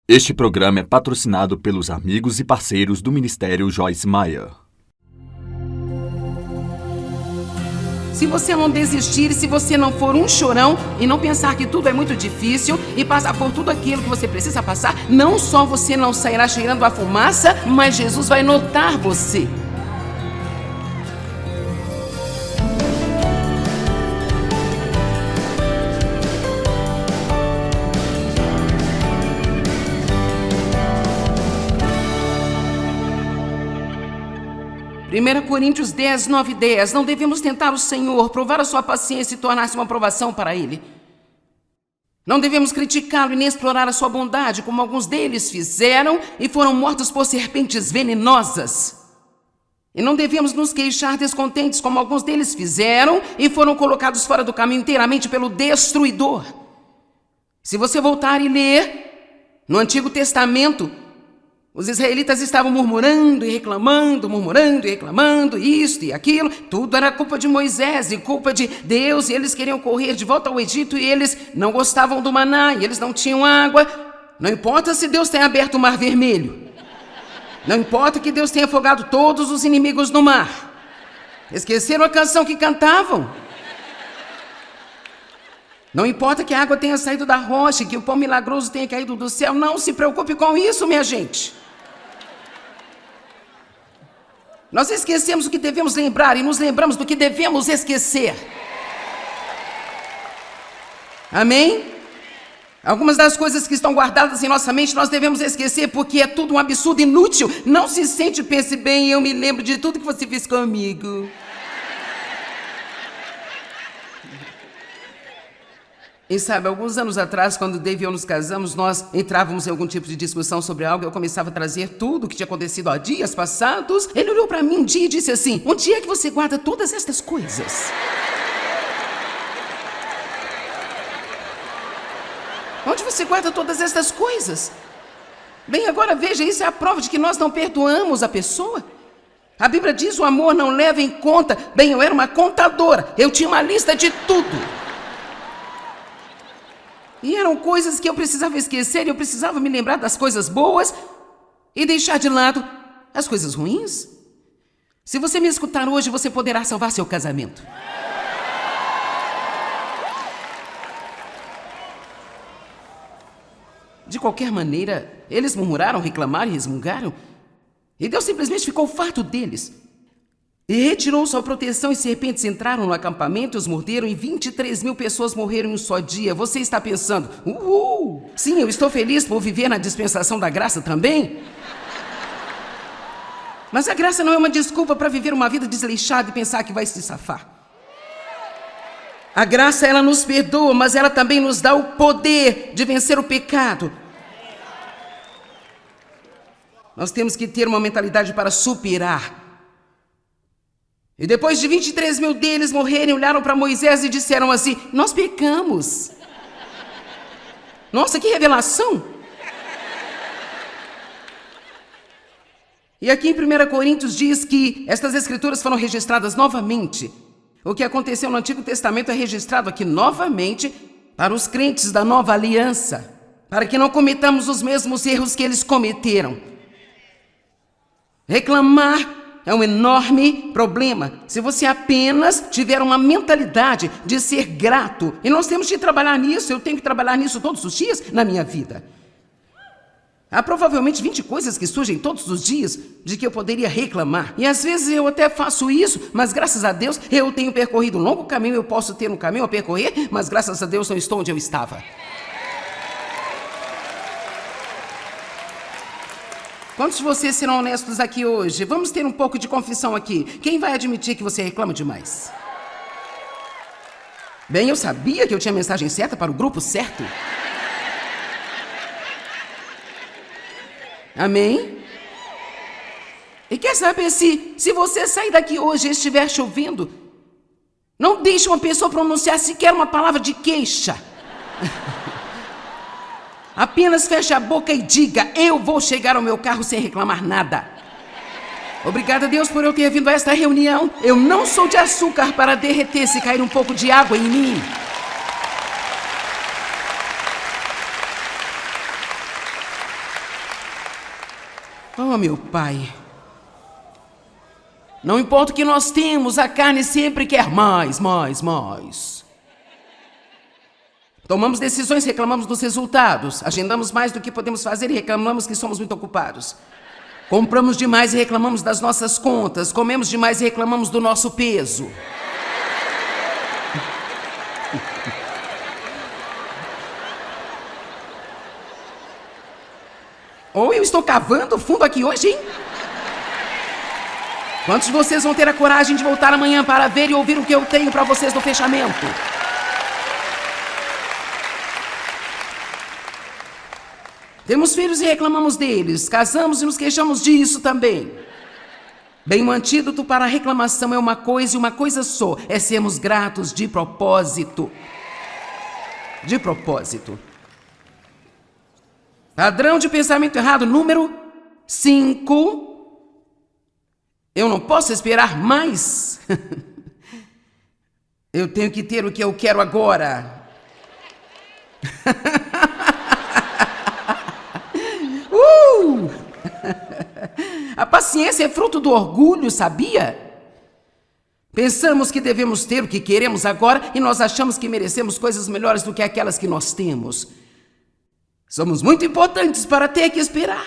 Este programa é patrocinado pelos amigos e parceiros do Ministério Joyce Meyer. Se você não desistir, se você não for um chorão e não pensar que tudo é muito difícil e passar por tudo aquilo que você precisa passar, não só você não sairá cheirando a fumaça, mas Jesus vai notar você. Coríntios 10, 9 e 10. Não devemos tentar o Senhor, provar a sua paciência e tornar-se uma provação para Ele. Não devemos criticá-lo e nem explorar a sua bondade, como alguns deles fizeram e foram mortos por serpentes venenosas. E não devemos nos queixar descontentes, como alguns deles fizeram e foram colocados fora do caminho inteiramente pelo destruidor. Se você voltar e ler no Antigo Testamento, os israelitas estavam murmurando e reclamando, isto e aquilo. Tudo era culpa de Moisés e culpa de Deus, e eles queriam correr de volta ao Egito, e eles não gostavam do maná, e eles não tinham água. Não importa se Deus tenha aberto o Mar Vermelho. Não importa que Deus tenha afogado todos os inimigos no mar. Esqueceram a canção que cantavam. Não importa que a água tenha saído da rocha, que o pão milagroso tenha caído do céu. Não se preocupe com isso, minha gente. Nós esquecemos o que devemos lembrar e nos lembramos do que devemos esquecer. Amém? Algumas das coisas que estão guardadas em nossa mente nós devemos esquecer porque é tudo um absurdo inútil. Não se sente, pense bem, eu me lembro de tudo que você fez comigo. E sabe, alguns anos atrás, quando Dave e eu nos casamos, nós entrávamos em algum tipo de discussão sobre algo, eu começava a trazer tudo o que tinha acontecido há dias passados. Ele olhou para mim um dia e disse assim: onde é que você guarda todas estas coisas? Onde você guarda todas estas coisas? Bem, agora veja, isso é a prova de que nós não perdoamos a pessoa. A Bíblia diz: o amor não leva em conta. Bem, eu era uma contadora, eu tinha uma lista de tudo. E eram coisas que eu precisava esquecer, eu precisava me lembrar das coisas boas e deixar de lado as coisas ruins. Se você me escutar hoje, você poderá salvar seu casamento. De qualquer maneira, eles murmuraram, reclamaram e resmungaram, e Deus simplesmente ficou farto deles. E retirou sua proteção e serpentes entraram no acampamento e os morderam e 23 mil pessoas morreram em um só dia. Você está pensando, sim, eu estou feliz por viver na dispensação da graça também. Mas a graça não é uma desculpa para viver uma vida desleixada e pensar que vai se safar. A graça, ela nos perdoa, mas ela também nos dá o poder de vencer o pecado. Nós temos que ter uma mentalidade para superar. E depois de 23 mil deles morrerem, olharam para Moisés e disseram assim: nós pecamos. Nossa, que revelação! E aqui em 1 Coríntios diz que estas escrituras foram registradas novamente. O que aconteceu no Antigo Testamento é registrado aqui novamente para os crentes da nova aliança, para que não cometamos os mesmos erros que eles cometeram. Reclamar é um enorme problema se você apenas tiver uma mentalidade de ser grato. E nós temos que trabalhar nisso, eu tenho que trabalhar nisso todos os dias na minha vida. Há provavelmente 20 coisas que surgem todos os dias de que eu poderia reclamar. E às vezes eu até faço isso, mas graças a Deus eu tenho percorrido um longo caminho, eu posso ter um caminho a percorrer, mas graças a Deus não estou onde eu estava. Quantos de vocês serão honestos aqui hoje? Vamos ter um pouco de confissão aqui. Quem vai admitir que você reclama demais? Bem, eu sabia que eu tinha a mensagem certa para o grupo certo. Amém? E quer saber se você sair daqui hoje e estiver chovendo, não deixe uma pessoa pronunciar sequer uma palavra de queixa. Apenas feche a boca e diga: eu vou chegar ao meu carro sem reclamar nada. Obrigada a Deus por eu ter vindo a esta reunião. Eu não sou de açúcar para derreter se cair um pouco de água em mim. Oh, meu Pai, não importa o que nós temos, a carne sempre quer mais, mais, mais. Tomamos decisões, reclamamos dos resultados. Agendamos mais do que podemos fazer e reclamamos que somos muito ocupados. Compramos demais e reclamamos das nossas contas. Comemos demais e reclamamos do nosso peso. Ou eu estou cavando fundo aqui hoje, hein? Quantos de vocês vão ter a coragem de voltar amanhã para ver e ouvir o que eu tenho para vocês no fechamento? Temos filhos e reclamamos deles. Casamos e nos queixamos disso também. Bem, o antídoto para a reclamação é uma coisa e uma coisa só. É sermos gratos de propósito. De propósito. Padrão de pensamento errado número 5. Eu não posso esperar mais. Eu tenho que ter o que eu quero agora. A paciência é fruto do orgulho, sabia? Pensamos que devemos ter o que queremos agora e nós achamos que merecemos coisas melhores do que aquelas que nós temos. Somos muito importantes para ter que esperar.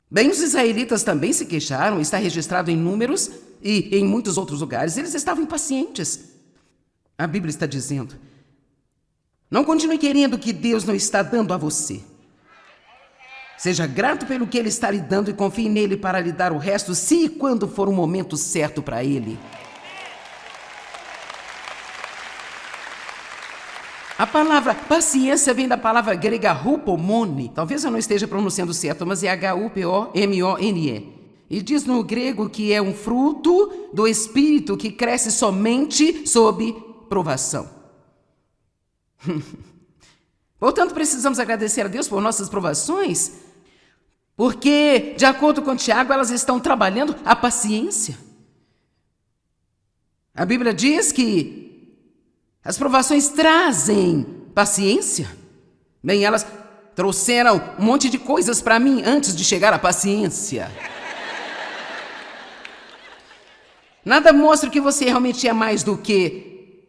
Bem, os israelitas também se queixaram, está registrado em Números e em muitos outros lugares. Eles estavam impacientes. A Bíblia está dizendo: não continue querendo o que Deus não está dando a você. Seja grato pelo que Ele está lhe dando e confie nele para lhe dar o resto, se e quando for o momento certo para Ele. A palavra paciência vem da palavra grega hupomone. Talvez eu não esteja pronunciando certo, mas é H-U-P-O-M-O-N-E. E diz no grego que é um fruto do Espírito que cresce somente sob provação. Portanto, precisamos agradecer a Deus por nossas provações, porque, de acordo com Tiago, elas estão trabalhando a paciência. A Bíblia diz que as provações trazem paciência. Bem, elas trouxeram um monte de coisas para mim antes de chegar à paciência. Nada mostra que você realmente é mais do que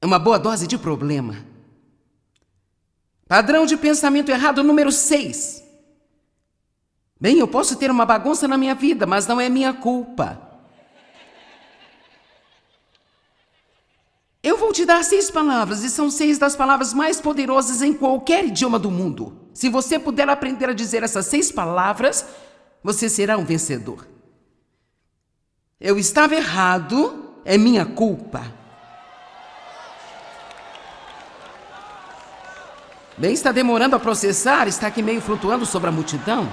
uma boa dose de problema. Padrão de pensamento errado número 6. Bem, eu posso ter uma bagunça na minha vida, mas não é minha culpa. Eu vou te dar 6 palavras, e são 6 das palavras mais poderosas em qualquer idioma do mundo. Se você puder aprender a dizer essas 6 palavras, você será um vencedor. Eu estava errado, é minha culpa. Bem, está demorando a processar, está aqui meio flutuando sobre a multidão.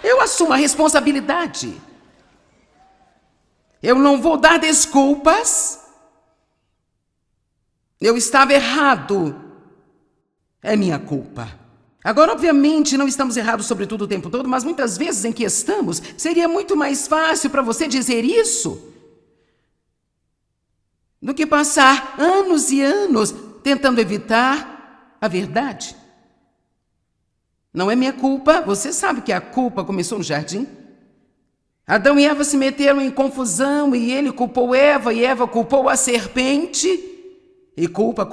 Eu assumo a responsabilidade. Eu não vou dar desculpas. Eu estava errado. É minha culpa. Agora, obviamente, não estamos errados sobre tudo o tempo todo, mas muitas vezes em que estamos, seria muito mais fácil para você dizer isso do que passar anos e anos tentando evitar a verdade. Não é minha culpa. Você sabe que a culpa começou no jardim? Adão e Eva se meteram em confusão e ele culpou Eva e Eva culpou a serpente. E culpa.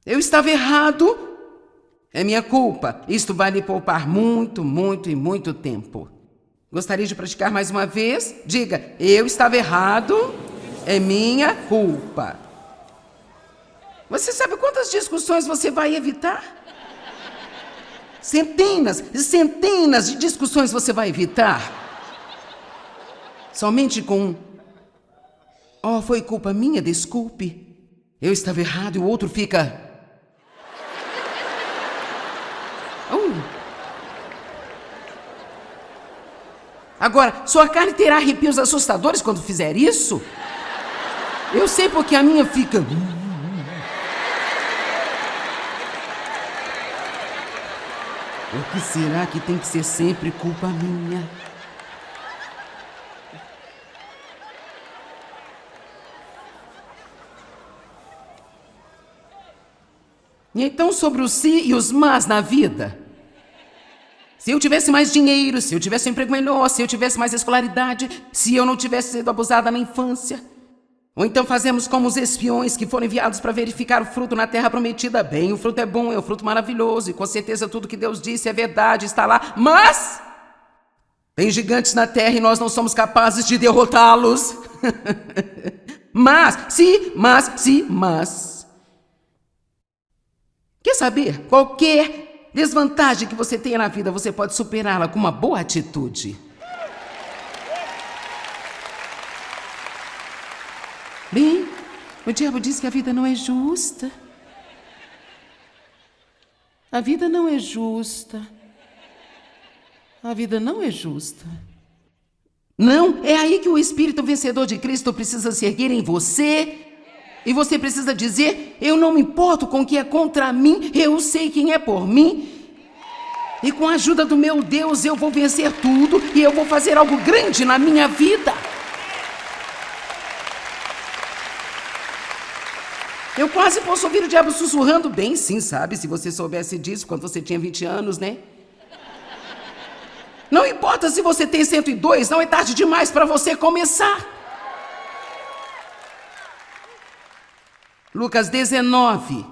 Eu estava errado, é minha culpa. Isto vai lhe poupar muito, muito e muito tempo. Gostaria de praticar mais uma vez? Diga: eu estava errado, é minha culpa. Você sabe quantas discussões você vai evitar? Centenas e centenas de discussões você vai evitar. Somente com foi culpa minha, desculpe. Eu estava errado e o outro fica... Agora, sua carne terá arrepios assustadores quando fizer isso? Eu sei porque a minha fica... O que será que tem que ser sempre culpa minha? E então, sobre os si e os mas na vida. Se eu tivesse mais dinheiro, se eu tivesse um emprego melhor, se eu tivesse mais escolaridade, se eu não tivesse sido abusada na infância. Ou então fazemos como os espiões que foram enviados para verificar o fruto na terra prometida. Bem, o fruto é bom, é um fruto maravilhoso, e com certeza tudo que Deus disse é verdade, está lá. Mas tem gigantes na terra e nós não somos capazes de derrotá-los. Mas. Quer saber? Qualquer desvantagem que você tenha na vida, você pode superá-la com uma boa atitude. Bem, o diabo diz que a vida não é justa. A vida não é justa. A vida não é justa. Não, é aí que o Espírito vencedor de Cristo precisa se erguer em você. E você precisa dizer: eu não me importo com o que é contra mim, eu sei quem é por mim. E com a ajuda do meu Deus eu vou vencer tudo e eu vou fazer algo grande na minha vida. Eu quase posso ouvir o diabo sussurrando. Bem, sim, sabe, se você soubesse disso quando você tinha 20 anos, né? Não importa se você tem 102, não é tarde demais para você começar. Lucas 19.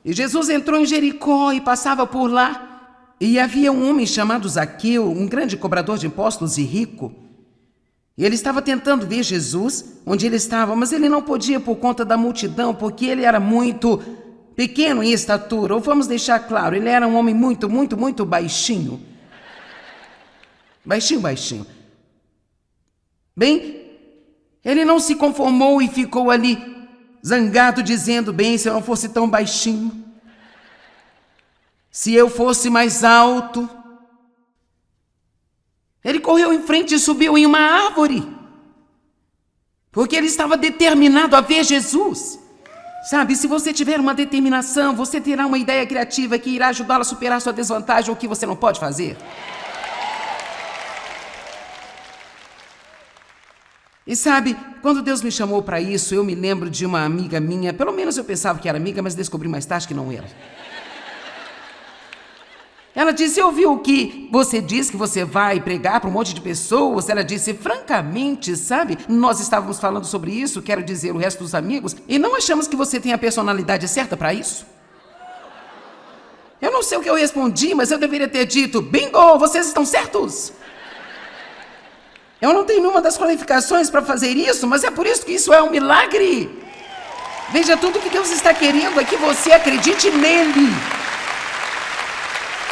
E Jesus entrou em Jericó e passava por lá. E havia um homem chamado Zaqueu, um grande cobrador de impostos e rico. E ele estava tentando ver Jesus, onde ele estava, mas ele não podia por conta da multidão, porque ele era muito pequeno em estatura. Ou vamos deixar claro, ele era um homem muito baixinho. Baixinho. Bem, ele não se conformou e ficou ali zangado, dizendo: bem, se eu não fosse tão baixinho, se eu fosse mais alto. Ele correu em frente e subiu em uma árvore, porque ele estava determinado a ver Jesus. Sabe, se você tiver uma determinação, você terá uma ideia criativa que irá ajudá-lo a superar sua desvantagem ou o que você não pode fazer. E sabe, quando Deus me chamou para isso, eu me lembro de uma amiga minha, pelo menos eu pensava que era amiga, mas descobri mais tarde que não era. Ela disse: eu ouvi o que você disse que você vai pregar para um monte de pessoas. Ela disse: francamente, sabe, nós estávamos falando sobre isso, quero dizer, o resto dos amigos, e não achamos que você tem a personalidade certa para isso. Eu não sei o que eu respondi, mas eu deveria ter dito: bingo, vocês estão certos. Eu não tenho nenhuma das qualificações para fazer isso, mas é por isso que isso é um milagre. Veja, tudo que Deus está querendo é que você acredite nele.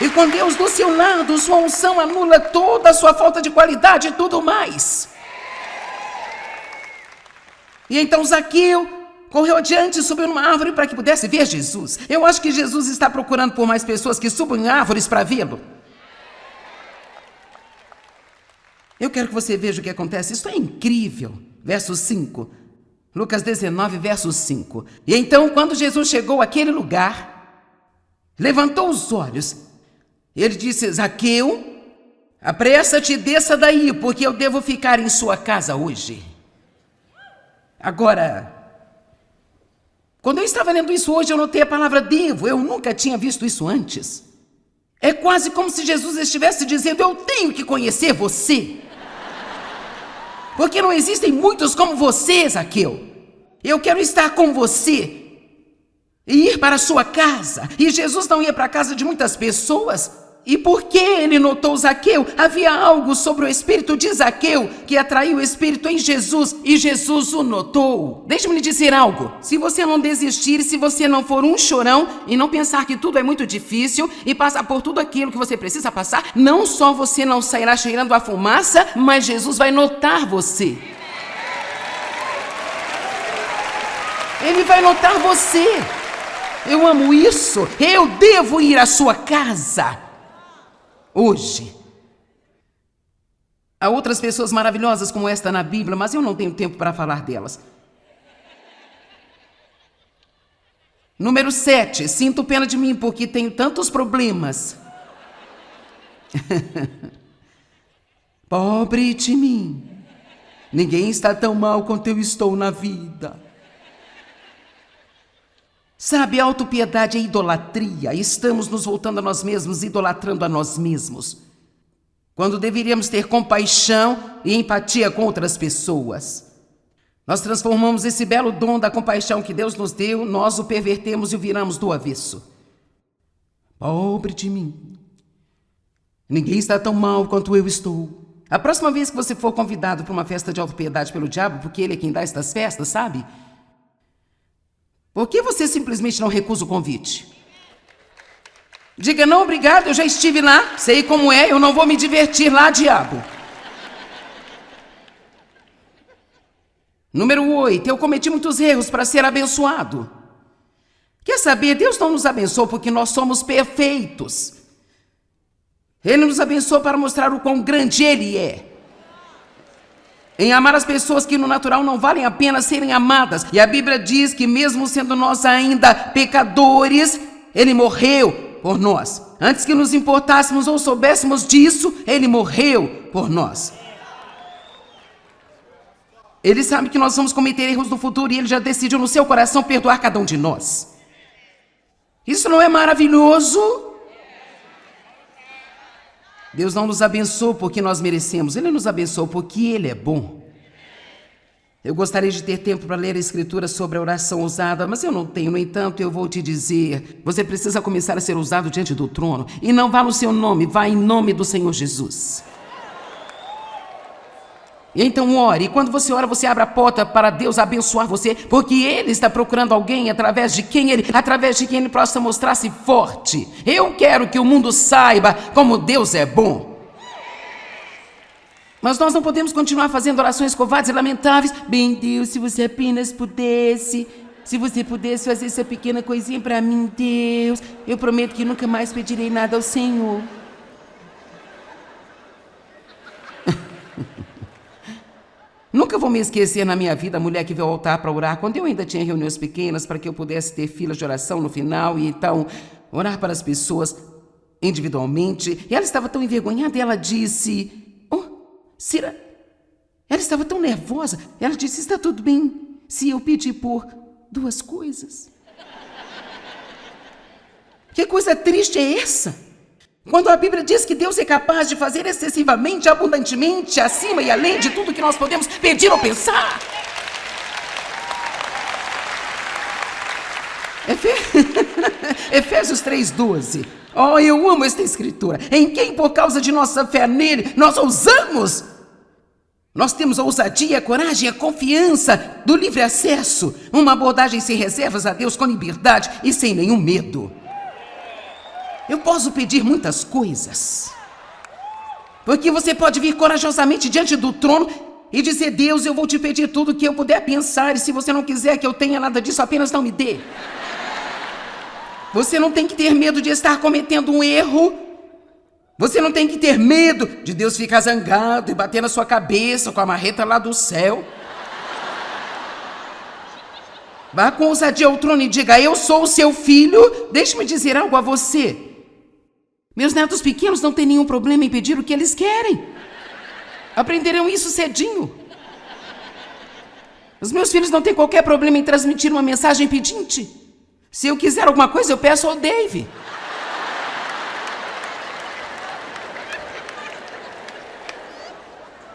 E com Deus do seu lado, sua unção anula toda a sua falta de qualidade e tudo mais. E então Zaqueu correu adiante e subiu numa árvore para que pudesse ver Jesus. Eu acho que Jesus está procurando por mais pessoas que subam em árvores para vê-lo. Eu quero que você veja o que acontece. Isso é incrível. Verso 5. Lucas 19, verso 5. E então, quando Jesus chegou àquele lugar, levantou os olhos. Ele disse: Zaqueu, apressa-te e desça daí, porque eu devo ficar em sua casa hoje. Agora, quando eu estava lendo isso hoje, eu notei a palavra devo. Eu nunca tinha visto isso antes. É quase como se Jesus estivesse dizendo: eu tenho que conhecer você. Porque não existem muitos como você, Zaqueu. Eu quero estar com você e ir para a sua casa. E Jesus não ia para a casa de muitas pessoas. E porque ele notou Zaqueu, havia algo sobre o espírito de Zaqueu que atraiu o espírito em Jesus, e Jesus o notou. Deixe-me lhe dizer algo: se você não desistir, se você não for um chorão e não pensar que tudo é muito difícil e passar por tudo aquilo que você precisa passar, não só você não sairá cheirando a fumaça, mas Jesus vai notar você. Ele vai notar você. Eu amo isso. Eu devo ir à sua casa hoje. Há outras pessoas maravilhosas como esta na Bíblia, mas eu não tenho tempo para falar delas. Número 7. Sinto pena de mim porque tenho tantos problemas. Pobre de mim. Ninguém está tão mal quanto eu estou na vida. Sabe, a autopiedade é idolatria. Estamos nos voltando a nós mesmos, idolatrando a nós mesmos, quando deveríamos ter compaixão e empatia com outras pessoas. Nós transformamos esse belo dom da compaixão que Deus nos deu, nós o pervertemos e o viramos do avesso. Pobre de mim. Ninguém está tão mal quanto eu estou. A próxima vez que você for convidado para uma festa de autopiedade pelo diabo, porque ele é quem dá estas festas, sabe? Por que você simplesmente não recusa o convite? Diga, não, obrigado, eu já estive lá, sei como é, eu não vou me divertir lá, diabo. Número 8, eu cometi muitos erros para ser abençoado. Quer saber, Deus não nos abençoou porque nós somos perfeitos. Ele nos abençoou para mostrar o quão grande Ele é. Em amar as pessoas que no natural não valem a pena serem amadas. E a Bíblia diz que mesmo sendo nós ainda pecadores, Ele morreu por nós. Antes que nos importássemos ou soubéssemos disso, Ele morreu por nós. Ele sabe que nós vamos cometer erros no futuro e Ele já decidiu no seu coração perdoar cada um de nós. Isso não é maravilhoso? Deus não nos abençoou porque nós merecemos, Ele nos abençoou porque Ele é bom. Eu gostaria de ter tempo para ler a Escritura sobre a oração ousada, mas eu não tenho. No entanto, eu vou te dizer, você precisa começar a ser ousado diante do trono. E não vá no seu nome, vá em nome do Senhor Jesus. E então ore, e quando você ora, você abre a porta para Deus abençoar você, porque Ele está procurando alguém através de quem Ele possa mostrar-se forte. Eu quero que o mundo saiba como Deus é bom. Mas nós não podemos continuar fazendo orações covardes e lamentáveis. Bem, Deus, se você apenas pudesse, se você pudesse fazer essa pequena coisinha para mim, Deus, eu prometo que nunca mais pedirei nada ao Senhor. Nunca vou me esquecer na minha vida a mulher que veio ao altar para orar, quando eu ainda tinha reuniões pequenas para que eu pudesse ter filas de oração no final e então orar para as pessoas individualmente. E ela estava tão envergonhada e ela disse, Cira, ela estava tão nervosa, ela disse, está tudo bem se eu pedir por 2 coisas? Que coisa triste é essa? Quando a Bíblia diz que Deus é capaz de fazer excessivamente, abundantemente, acima e além de tudo que nós podemos pedir ou pensar. Efésios 3:12. Oh, eu amo esta escritura. Em quem, por causa de nossa fé nele, nós ousamos. Nós temos a ousadia, a coragem, a confiança do livre acesso. Uma abordagem sem reservas a Deus, com liberdade e sem nenhum medo. Eu posso pedir muitas coisas, porque você pode vir corajosamente diante do trono e dizer, Deus, eu vou te pedir tudo que eu puder pensar, e se você não quiser que eu tenha nada disso, apenas não me dê. Você não tem que ter medo de estar cometendo um erro. Você não tem que ter medo de Deus ficar zangado e bater na sua cabeça com a marreta lá do céu. Vá com ousadia ao trono e diga, eu sou o seu filho, deixe-me dizer algo a você. Meus netos pequenos não têm nenhum problema em pedir o que eles querem. Aprenderão isso cedinho. Os meus filhos não têm qualquer problema em transmitir uma mensagem pedinte. Se eu quiser alguma coisa, eu peço ao Dave.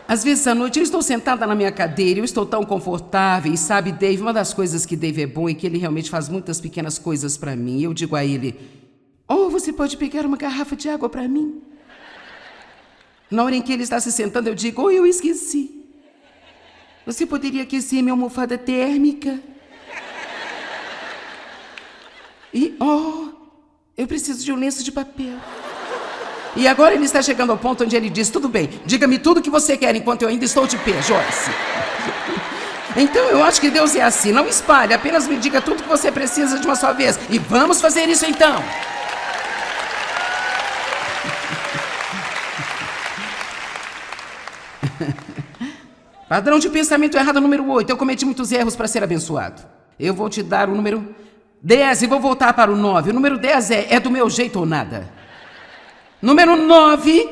Às vezes à noite eu estou sentada na minha cadeira, eu estou tão confortável, e sabe, Dave, uma das coisas que Dave é bom é que ele realmente faz muitas pequenas coisas para mim. Eu digo a ele, você pode pegar uma garrafa de água para mim? Na hora em que ele está se sentando, eu digo, eu esqueci. Você poderia aquecer minha almofada térmica? E, eu preciso de um lenço de papel. E agora ele está chegando ao ponto onde ele diz, tudo bem, diga-me tudo o que você quer enquanto eu ainda estou de pé, Joyce. Então eu acho que Deus é assim, não espalhe, apenas me diga tudo o que você precisa de uma só vez. E vamos fazer isso então. Padrão de pensamento errado número 8. Eu cometi muitos erros para ser abençoado. Eu vou te dar o número 10 e vou voltar para o 9. O número 10 é do meu jeito ou nada. Número 9.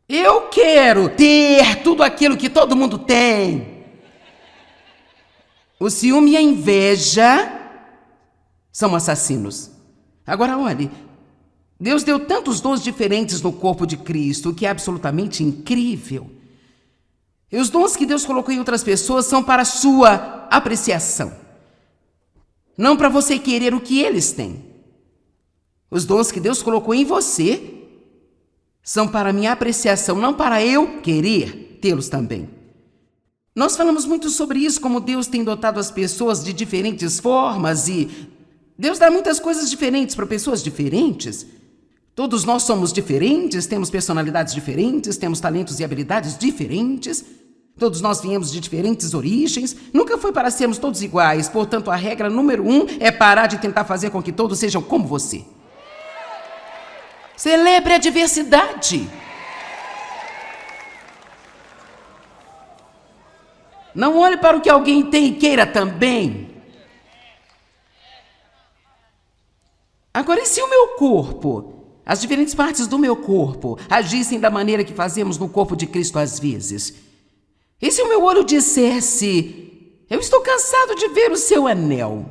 Eu quero ter tudo aquilo que todo mundo tem. O ciúme e a inveja são assassinos. Agora, olhe, Deus deu tantos dons diferentes no corpo de Cristo, que é absolutamente incrível. E os dons que Deus colocou em outras pessoas são para a sua apreciação, não para você querer o que eles têm. Os dons que Deus colocou em você são para a minha apreciação, não para eu querer tê-los também. Nós falamos muito sobre isso, como Deus tem dotado as pessoas de diferentes formas e Deus dá muitas coisas diferentes para pessoas diferentes. Todos nós somos diferentes, temos personalidades diferentes, temos talentos e habilidades diferentes. Todos nós viemos de diferentes origens. Nunca foi para sermos todos iguais. Portanto, a regra número 1 é parar de tentar fazer com que todos sejam como você. Celebre a diversidade. Não olhe para o que alguém tem e queira também. Agora, e se o meu corpo, as diferentes partes do meu corpo, agissem da maneira que fazemos no corpo de Cristo às vezes? E se o meu olho dissesse, eu estou cansado de ver o seu anel?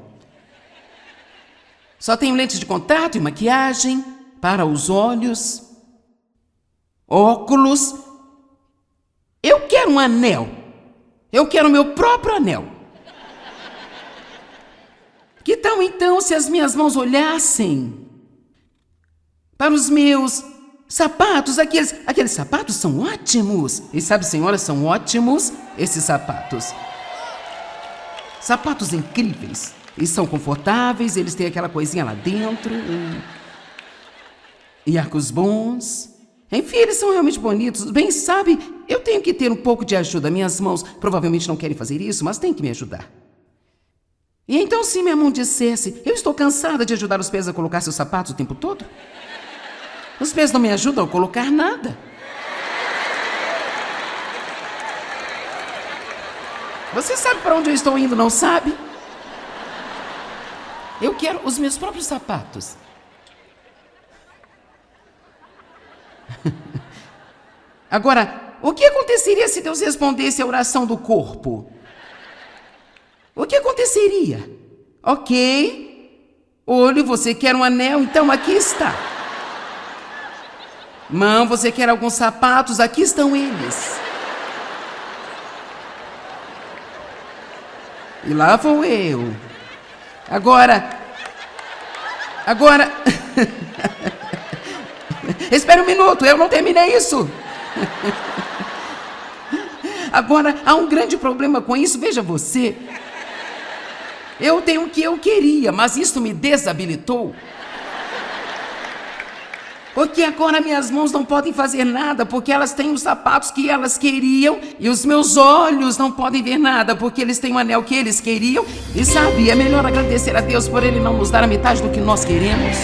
Só tenho lentes de contato e maquiagem para os olhos, óculos. Eu quero um anel. Eu quero o meu próprio anel. Que tal então se as minhas mãos olhassem para os meus sapatos? Aqueles sapatos são ótimos. E sabe, senhora, são ótimos esses sapatos. Sapatos incríveis. E são confortáveis, eles têm aquela coisinha lá dentro. E arcos bons. Enfim, eles são realmente bonitos. Bem, sabe, eu tenho que ter um pouco de ajuda. Minhas mãos provavelmente não querem fazer isso, mas têm que me ajudar. E então, se minha mão dissesse, eu estou cansada de ajudar os pés a colocar seus sapatos o tempo todo. Os pés não me ajudam a colocar nada. Você sabe para onde eu estou indo, não sabe? Eu quero os meus próprios sapatos. Agora, o que aconteceria se Deus respondesse à oração do corpo? O que aconteceria? Ok, olho, você quer um anel? Então aqui está. Mão, você quer alguns sapatos? Aqui estão eles. E lá vou eu. Agora... Espera um minuto, eu não terminei isso. Agora, há um grande problema com isso, veja você. Eu tenho o que eu queria, mas isso me desabilitou. Porque agora minhas mãos não podem fazer nada, porque elas têm os sapatos que elas queriam, e os meus olhos não podem ver nada, porque eles têm o anel que eles queriam. E sabe, é melhor agradecer a Deus por Ele não nos dar a metade do que nós queremos.